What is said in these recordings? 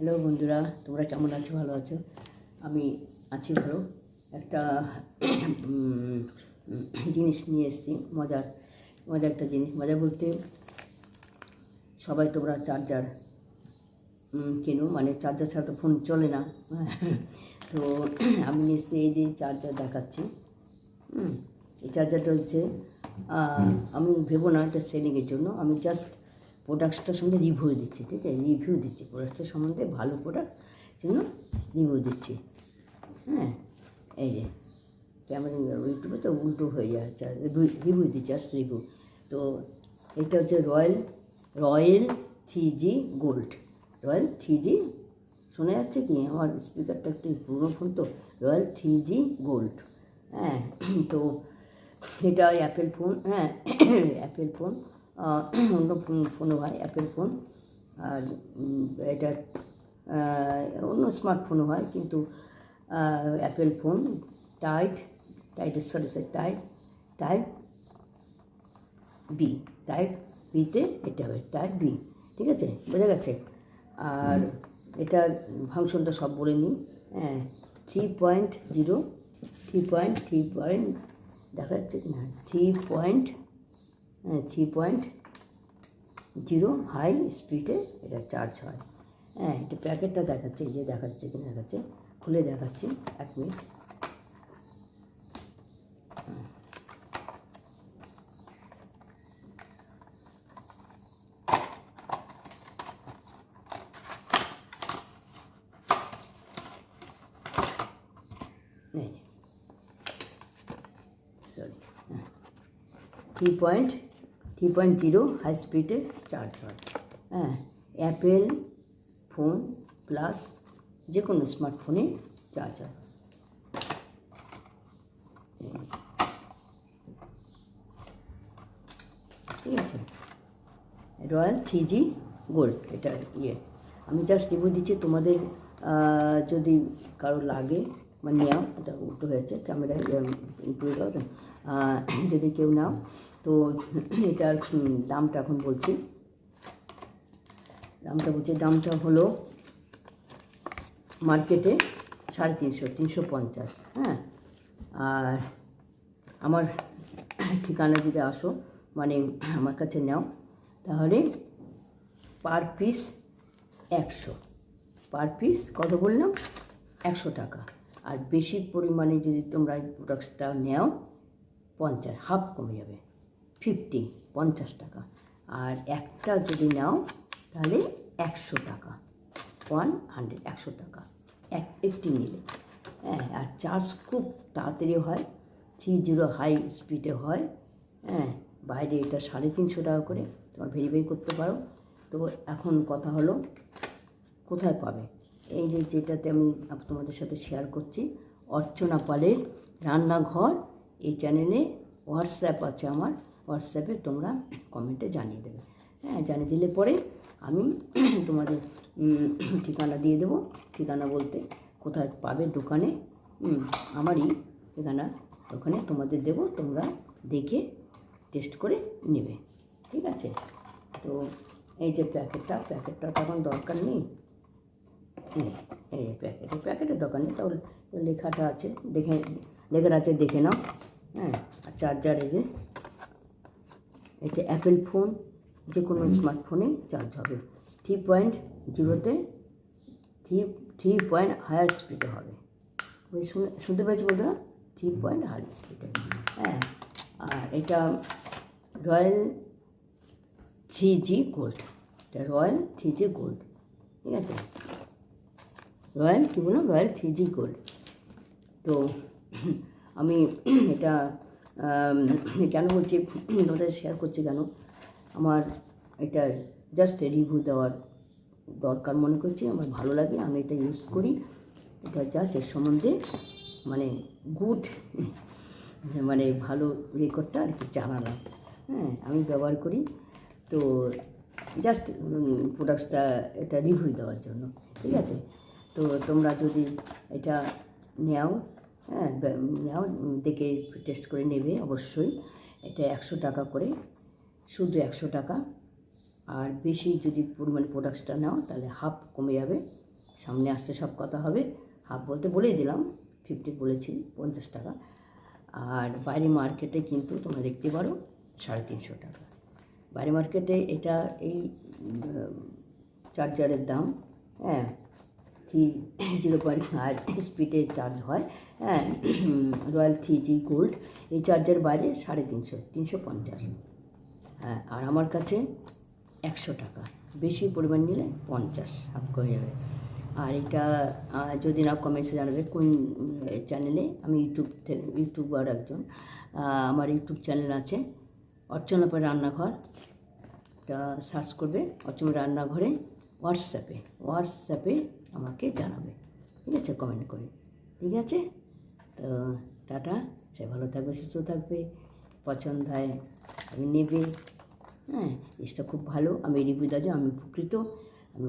Hello বন্ধুরা, তোমরা কেমন আছো? ভালো আছো? আমি আছি ভালো। একটা জিনিস নিয়ে এসেছি, মজার একটা জিনিস। মজা বলতে, সবাই তোমরা চার্জার কেনো, মানে চার্জার ছাড়া তো ফোন চলে না। তো আমি এসে এই যে চার্জার দেখাচ্ছি। এই চার্জারটা হচ্ছে, আমি ভেবো না এটা সেলিংয়ের জন্য, আমি জাস্ট প্রোডাক্টসটার সঙ্গে রিভিউ দিচ্ছি। ঠিক আছে, রিভিউ দিচ্ছি প্রোডাক্টটার সম্বন্ধে, ভালো প্রোডাক্ট জন্য রিভিউ দিচ্ছি। হ্যাঁ, এই যে ক্যামেরা ইউটিউবে তো উল্টো হয়ে যায়, রিভিউ দিচ্ছি, জাস্ট রিভিউ। তো এটা হচ্ছে royal 3G gold. Royal 3G শোনা যাচ্ছে কি? আমার স্পিকারটা একটু পুরনো ফোন তো। Royal 3G gold. হ্যাঁ, তো এটা অ্যাপেল ফোন। হ্যাঁ, অ্যাপেল ফোন, অন্য ফোনও হয় অ্যাপেল ফোন। আর এটা অন্য স্মার্টফোনও হয়, কিন্তু অ্যাপেল ফোন। টাইপ বিতে এটা হবে, টাইপ বি। ঠিক আছে, বোঝা গেছে? আর এটার ফাংশনটা সব বলে নিই। হ্যাঁ, 3.0 দেখা যাচ্ছে কি না, 3.0 হাই স্পিডে এটা চার্জ হয়। হ্যাঁ, এটা প্যাকেটটা দেখাচ্ছে, এই যে দেখাচ্ছে কিনা, দেখাচ্ছে, খুলে দেখাচ্ছি, 1 মিনিট। সরি, 3.0 হাই স্পিডে চার্জ হয়। হ্যাঁ, অ্যাপেল ফোন প্লাস যে কোনো স্মার্টফোনে চার্জ হয়। ঠিক আছে, রয়্যাল 3G গোল্ড, এটা আমি জাস্ট রিভিউ দিচ্ছি। তোমাদের যদি কারো লাগে বা নেও, এটা উল্টো হয়েছে ক্যামেরায়, যদি কেউ নাও তো এটার দামটা এখন বলছি। দামটা হলো মার্কেটে 350, হ্যাঁ। আর আমার ঠিকানা যদি আসো, মানে আমার কাছে নাও, তাহলে পার পিস 100, পার পিস কত বললাম, 100 টাকা। আর বেশি পরিমাণে যদি তোমরা এই প্রোডাক্টসটা নেও, 50, হাফ কমে যাবে, 50 টাকা। আর একটা যদি নাও তাহলে 100 টাকা, 100 টাকা একটি নিলে। হ্যাঁ, আর চার্জ খুব তাড়াতাড়ি হয়, 3.0 হাই স্পিডে হয়। হ্যাঁ, বাইরে এটা 350 টাকা করে, তোমার ভেরিফাই করতে পারো। তো এখন কথা হলো, কোথায় পাবে? এই যে যেটাতে আমি তোমাদের সাথে শেয়ার করছি, অর্চনা পালের রান্নাঘর, এই চ্যানেলে হোয়াটসঅ্যাপ আছে আমার। হোয়াটসঅ্যাপে তোমরা কমেন্টে জানিয়ে দেবে। হ্যাঁ, জানিয়ে দিলে পরে আমি তোমাদের ঠিকানা দিয়ে দেবো। ঠিকানা বলতে কোথায় পাবে, দোকানে, আমারই ঠিকানা, ওখানে তোমাদের দেবো, তোমরা দেখে টেস্ট করে নেবে। ঠিক আছে? তো এই যে প্যাকেটটা তো এখন দরকার নেই। এই প্যাকেটের দোকান নেই, তাহলে লেখাটা আছে, দেখে নাও। হ্যাঁ, আর চার্জার, এই যে এটা অ্যাপেল ফোন, যে কোনো স্মার্টফোনে চার্জ হবে। 3.0তে 3 হায়ার স্পিডে হবে। শুনতে পেয়েছি বন্ধুরা? 3 হায়ার স্পিডে। হ্যাঁ, আর এটা রয়্যাল 3G গোল্ড, এটা রয়্যাল 3G গোল্ড। ঠিক আছে, রয়্যাল 3G গোল্ড। তো আমি এটা কেন বলছি, তোমাদের শেয়ার করছি কেন, আমার এটা জাস্ট রিভিউ দেওয়ার দরকার মনে করছি, আমার ভালো লাগে, আমি এটা ইউজ করি। এটা জাস্ট এর সম্বন্ধে মানে মানে ভালো রেকর্ডটা আর কি জানালাম। হ্যাঁ, আমি ব্যবহার করি, তো জাস্ট প্রোডাক্টসটা এটা রিভিউ দেওয়ার জন্য। ঠিক আছে, তো তোমরা যদি এটা নেও, হ্যাঁ, দেখে টেস্ট করে নেবে অবশ্যই। এটা 100 টাকা করে, শুধু 100 টাকা। আর বেশি যদি পরিমাণ প্রোডাক্টসটা নাও তাহলে হাফ কমে যাবে, সামনে আসতে সব কথা হবে। হাফ বলতে বলেই দিলাম, 50 বলেছি, 50 টাকা। আর বাইরে মার্কেটে কিন্তু তোমরা দেখতে পারো 350 টাকা। বাইরে মার্কেটে এটা এই চার্জারের দাম, হ্যাঁ, 0.5 স্পিডের চার্জ হয়, হ্যাঁ, রয়্যাল 3G গোল্ড। এই চার্জার বাইরে 350, 350, হ্যাঁ। আর আমার কাছে 100 টাকা, বেশি পরিমাণ নিলে 50 হাফ কমে যাবে। আর এটা যদি না কমেন্টসে জানাবে কোন চ্যানেলে। আমি ইউটিউবার একজন, আমার ইউটিউব চ্যানেল আছে অর্চনাপার রান্নাঘর, তা সার্চ করবে অর্চনা রান্নাঘরে। হোয়াটসঅ্যাপে আমাকে জানাবে, ঠিক আছে, কমেন্ট করে, ঠিক আছে। তো টাটা, সে ভালো থাকবে, সুস্থ থাকবে, পছন্দ হয় আমি নেবে, হ্যাঁ। জিনিসটা খুব ভালো, আমি রিভিউ দেওয়া যায়, আমি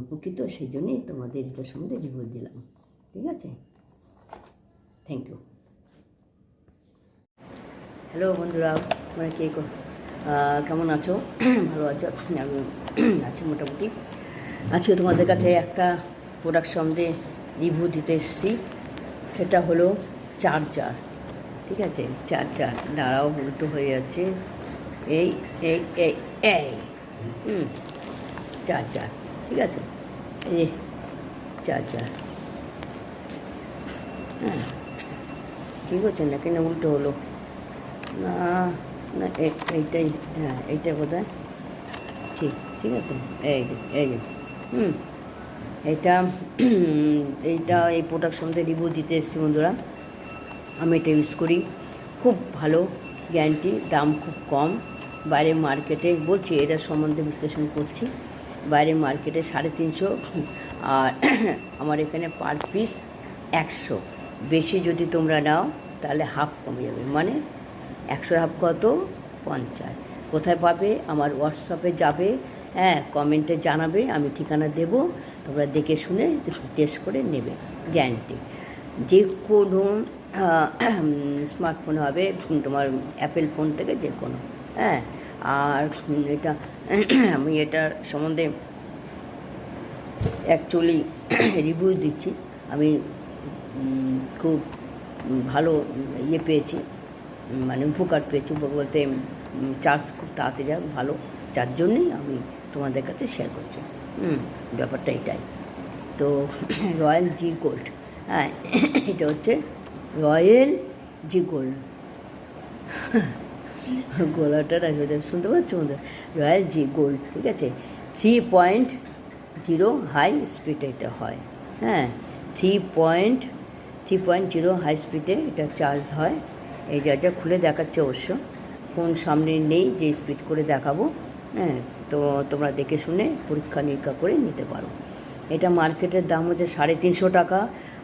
উপকৃত, সেই জন্যই তোমাদের এটার সম্বন্ধে রিভিউ দিলাম, ঠিক আছে। Thank you. হ্যালো বন্ধুরা, মানে কে কেমন আছো? ভালো আছো? আমি আছি মোটামুটি। আজকে তোমাদের কাছে একটা প্রোডাক্ট সম্বন্ধে রিভিউ দিতে এসেছি, সেটা হলো চার্জার, ঠিক আছে। চার্জার দাঁড়াও, উল্টো হয়ে যাচ্ছে, এই এই এই এই চার্জার, ঠিক আছে, এই চার্জার, হ্যাঁ। ঠিক আছে না, কেন উল্টো হলো? না না, এইটাই, হ্যাঁ, এইটা বোধহয় ঠিক, ঠিক আছে। এই যে এইটা এই প্রোডাক্ট সম্বন্ধে রিভিউ দিতে এসেছি বন্ধুরা। আমি এটা ইউজ করি, খুব ভালো গ্যারান্টি, দাম খুব কম। বাইরে মার্কেটে বলছি, এটার সম্বন্ধে বিশ্লেষণ করছি, বাইরে মার্কেটে 350, আর আমার এখানে পার পিস 100। বেশি যদি তোমরা নাও তাহলে হাফ কমে যাবে, মানে 100 হাফ কত? 50। কোথায় পাবে? আমার হোয়াটসঅ্যাপে যাবে, হ্যাঁ, কমেন্টে জানাবে, আমি ঠিকানা দেব, তোমরা দেখে শুনে টেস্ট করে নেবে, গ্যারান্টি। যে কোনো স্মার্টফোন হবে, তোমার অ্যাপেল ফোন থেকে যে কোনো, হ্যাঁ। আর এটা আমি এটার সম্বন্ধে অ্যাকচুয়ালি রিভিউ দিচ্ছি, আমি খুব ভালো পেয়েছি, মানে উপকার পেয়েছি বলতে, চার্জ খুব তাড়াতাড়ি ভালো, যার জন্যই আমি তোমাদের কাছে শেয়ার করছি। ব্যাপারটা এটাই। তো রয়্যাল জি গোল্ড, হ্যাঁ, এটা হচ্ছে রয়্যাল জি গোল্ড, গোলাটা না শুনতে পাচ্ছ বন্ধু, রয়্যাল জি গোল্ড, ঠিক আছে। 3.0 হাই স্পিডে এটা হয়, হ্যাঁ, 3.0 হাই স্পিডে এটা চার্জ হয়। এই যা খুলে দেখাচ্ছে, অবশ্য ফোন সামনে নেই যে স্পিড করে দেখাবো, হ্যাঁ। তো তোমরা দেখে শুনে পরীক্ষা নিরীক্ষা করে নিতে পারো। এটা মার্কেটের দাম হচ্ছে 350 টাকা,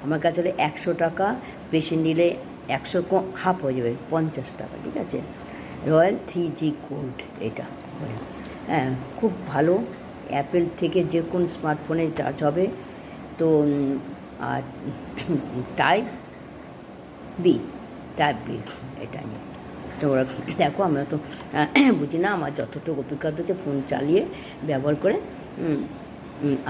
আমার কাছে হলে 100 টাকা, বেশি নিলে 100 হাফ হয়ে যাবে, 50 টাকা, ঠিক আছে। রয়্যাল 3G গোল্ড এটা, হ্যাঁ, খুব ভালো। অ্যাপেল থেকে যে কোন স্মার্টফোনে চার্জ হবে। তো আর টাইপ বি এটা নিয়ে তোমরা দেখো, আমরা তো বুঝি না, আমার যতটুকু অভিজ্ঞতা হচ্ছে ফোন চালিয়ে ব্যবহার করে,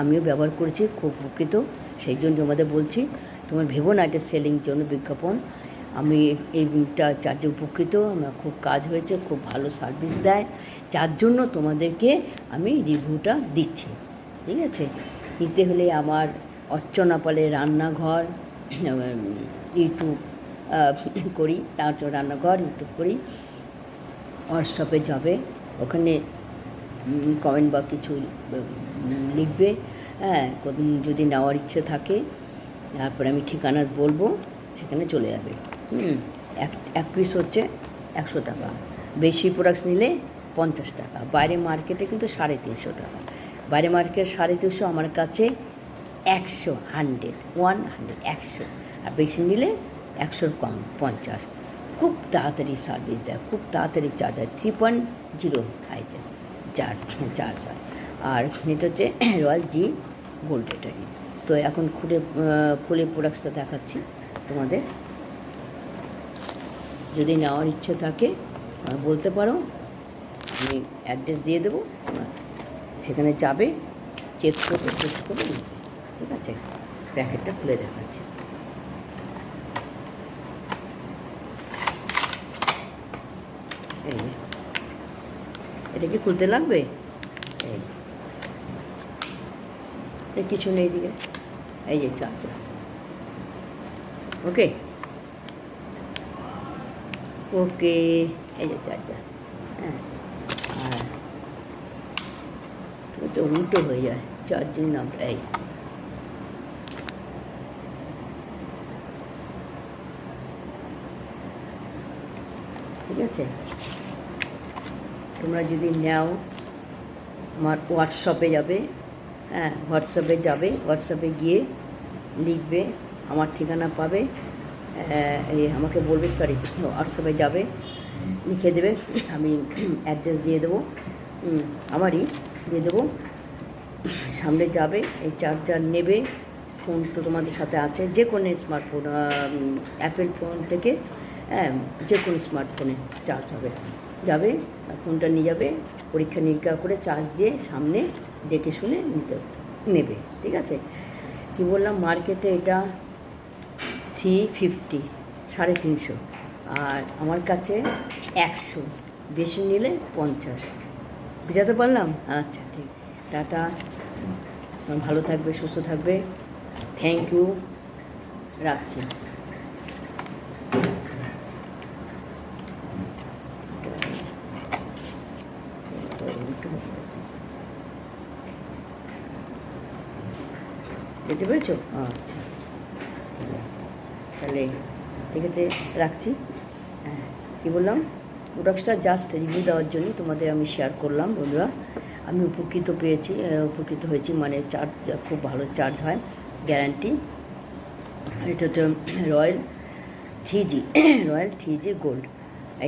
আমিও ব্যবহার করেছি, খুব উপকৃত, সেই জন্য তোমাদের বলছি। তোমার ভেবো না এটা সেলিং জন্য বিজ্ঞাপন, আমি এইটা চার্জে উপকৃত, আমার খুব কাজ হয়েছে, খুব ভালো সার্ভিস দেয়, যার জন্য তোমাদেরকে আমি রিভিউটা দিচ্ছি, ঠিক আছে। নিতে হলে আমার অর্চনা পালের রান্নাঘর ইউটিউব করি, রান্নাঘর ইউটিউব করি, হোয়াটসঅ্যাপে যাবে, ওখানে কমেন্ট বা কিছু লিখবে, হ্যাঁ, যদি নেওয়ার ইচ্ছে থাকে, তারপরে আমি ঠিকানা বলবো, সেখানে চলে যাবে। এক পিস হচ্ছে 100 টাকা, বেশি প্রোডাক্টস নিলে 50 টাকা। বাইরে মার্কেটে কিন্তু 350 টাকা, বাইরে মার্কেট 350, আমার কাছে 100, 100, আর বেশি নিলে 100 কম 50। খুব তাড়াতাড়ি সার্ভিস দেয়, খুব তাড়াতাড়ি চার্জ হয়, 3.0 হাইতে চার্জ হয়। আর এটা হচ্ছে রয়্যাল জি গোল্ড এটারই। তো এখন খুলে প্রোডাক্টসটা দেখাচ্ছি তোমাদের, যদি নেওয়ার ইচ্ছে থাকে বলতে পারো, আমি অ্যাড্রেস দিয়ে দেবো, সেখানে যাবে, চেক করবে, টেস্ট করে নেবে, ঠিক আছে। প্যাকেটটা খুলে দেখাচ্ছি। এই এটা কি খুলতে লাগবে? এই কিছু নেই দিকে, এই যে চার্জার। ওকে ওকে, এই যে চার্জার। হ্যাঁ, আর তো উল্টো হয়ে যায় চার্জিং নামটা। এই ঠিক আছে, তোমরা যদি নাও আমার হোয়াটসঅ্যাপে যাবে। হ্যাঁ, হোয়াটসঅ্যাপে যাবে, হোয়াটসঅ্যাপে গিয়ে লিখবে, আমার ঠিকানা পাবে। এই আমাকে বলবে, সরি, হোয়াটসঅ্যাপে যাবে, লিখে দেবে, আমি অ্যাড্রেস দিয়ে দেবো, আমারই দিয়ে দেবো। সামনে যাবে, এই চার্জার নেবে। ফোন তো তোমাদের সাথে আছে, যে কোনো স্মার্টফোন, অ্যাপেল ফোন থেকে যে কোনো স্মার্টফোনে চার্জ হবে। যাবে, ফোনটা নিয়ে যাবে, পরীক্ষা নিরীক্ষা করে চার্জ দিয়ে সামনে দেখে শুনে নেবে। ঠিক আছে, কী বললাম, মার্কেটে এটা 350, 350, আর আমার কাছে 100, বেশি নিলে 50। বুঝাতে পারলাম? আচ্ছা, ঠিক। টাটা, ভালো থাকবে, সুস্থ থাকবে। থ্যাংক ইউ, রাখছি। যেতে পেরেছো? আচ্ছা, ঠিক আছে, তাহলে ঠিক আছে, রাখছি। হ্যাঁ, কী বললাম, প্রোডাক্টসটা জাস্ট রিভিউ দেওয়ার জন্যই তোমাদের আমি শেয়ার করলাম। বন্ধুরা, আমি উপকৃত হয়েছি, মানে চার্জ খুব ভালো চার্জ হয়, গ্যারান্টি। এটা হচ্ছে রয়্যাল 3G গোল্ড।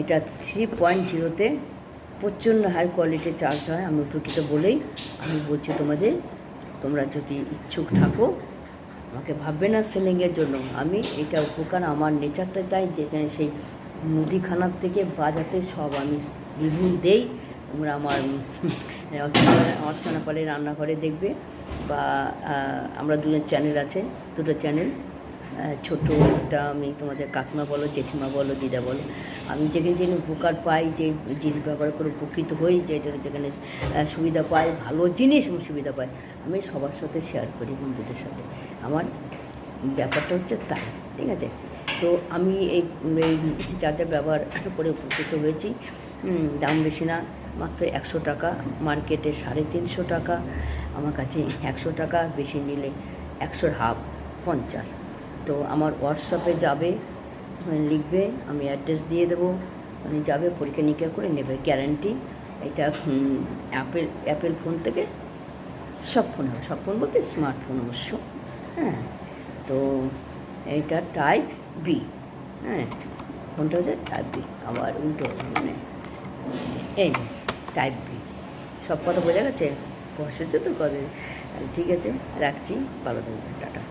এটা 3.0-তে প্রচণ্ড হাই কোয়ালিটির চার্জ হয়। আমি উপকৃত বলেই আমি বলছি তোমাদের, তোমরা যদি ইচ্ছুক থাকো, আমাকে ভাববে না সেলিংয়ের জন্য। আমি এটা উপকার, আমার নেচারটা তাই, যেখানে সেই মুদিখানার থেকে বাজাতে সব আমি রিভিউ দেই। তোমরা আমার অর্চনা পালের রান্নাঘরে দেখবে, বা আমরা দুজন চ্যানেল আছে, দুটো চ্যানেল, ছোটোটা আমি তোমাদের কাকিমা বলো, জেঠিমা বলো, দিদা বলো। আমি যেখানে উপকার পাই, যে জিনিস ব্যবহার করে উপকৃত হই, যেখানে সুবিধা পাই, ভালো জিনিস এবং সুবিধা পাই, আমি সবার সাথে শেয়ার করি, বন্ধুদের সাথে। আমার ব্যাপারটা হচ্ছে তাই। ঠিক আছে, তো আমি এই চার্জার ব্যবহার করে উপকৃত হয়েছি। দাম বেশি না, মাত্র 100 টাকা। মার্কেটে 350 টাকা, আমার কাছে 100 টাকা, বেশি নিলে 100-এর হাফ, 50। তো আমার হোয়াটসঅ্যাপে যাবে, লিখবে, আমি অ্যাড্রেস দিয়ে দেবো, মানে যাবে, পরীক্ষা নিরীক্ষা করে নেবে, গ্যারান্টি। এটা অ্যাপেল ফোন থেকে সব ফোন হবে, সব ফোন বলতে স্মার্টফোন অবশ্য। হ্যাঁ, তো এইটা টাইপ বি। হ্যাঁ, ফোনটা হচ্ছে টাইপ বি, আবার উল্টো, মানে এই টাইপ বি। সব কথা বোঝা গেছে? বসেছে তো কথা। ঠিক আছে, রাখছি, ভালো থাকবে, টাটা।